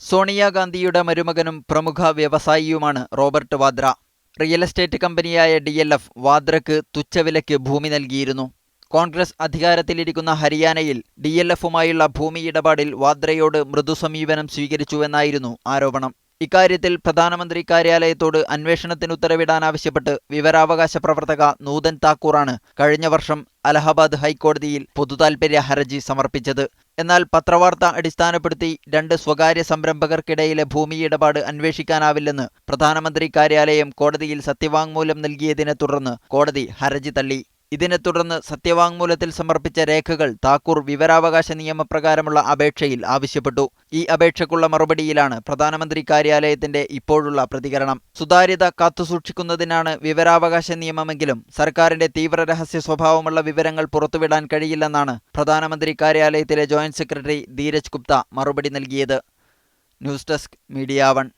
സോണിയാഗാന്ധിയുടെ മരുമകനും പ്രമുഖ വ്യവസായിയുമാണ് Robert Vadra. Real estate കമ്പനിയായ DLF വാദ്രയ്ക്ക് തുച്ഛവിലയ്ക്ക് ഭൂമി നൽകിയിരുന്നു. കോൺഗ്രസ് അധികാരത്തിലിരിക്കുന്ന ഹരിയാനയിൽ DLFുമായുള്ള ഭൂമി ഇടപാടിൽ വാദ്രയോട് മൃദുസമീപനം സ്വീകരിച്ചുവെന്നായിരുന്നു ആരോപണം. ഇക്കാര്യത്തിൽ പ്രധാനമന്ത്രി കാര്യാലയത്തോട് അന്വേഷണത്തിന് ഉത്തരവിടാനാവശ്യപ്പെട്ട് വിവരാവകാശ പ്രവർത്തക നൂതൻ താക്കൂറാണ് കഴിഞ്ഞ വർഷം അലഹബാദ് ഹൈക്കോടതിയിൽ പൊതുതാൽപര്യ ഹർജി സമർപ്പിച്ചത്. എന്നാൽ പത്രവാർത്ത അടിസ്ഥാനപ്പെടുത്തി രണ്ട് സ്വകാര്യ സംരംഭകർക്കിടയിലെ ഭൂമി ഇടപാട് അന്വേഷിക്കാനാവില്ലെന്ന് പ്രധാനമന്ത്രി കാര്യാലയം കോടതിയിൽ സത്യവാങ്മൂലം നൽകിയതിനെ തുടർന്ന് കോടതി ഹർജി തള്ളി. ഇതിനെ തുടർന്ന് സത്യവാങ്മൂലത്തിൽ സമർപ്പിച്ച രേഖകൾ താക്കൂർ വിവരാവകാശ നിയമപ്രകാരമുള്ള അപേക്ഷയിൽ ആവശ്യപ്പെട്ടു. ഈ അപേക്ഷയ്ക്കുള്ള മറുപടിയിലാണ് പ്രധാനമന്ത്രി കാര്യാലയത്തിന്റെ ഇപ്പോഴുള്ള പ്രതികരണം. സുതാര്യത കാത്തുസൂക്ഷിക്കുന്നതിനാണ് വിവരാവകാശ നിയമമെങ്കിലും സർക്കാരിന്റെ തീവ്ര രഹസ്യ സ്വഭാവമുള്ള വിവരങ്ങൾ പുറത്തുവിടാൻ കഴിയില്ലെന്നാണ് പ്രധാനമന്ത്രി കാര്യാലയത്തിലെ ജോയിന്റ് സെക്രട്ടറി ധീരജ് ഗുപ്ത മറുപടി നൽകിയത്. News desk media 1.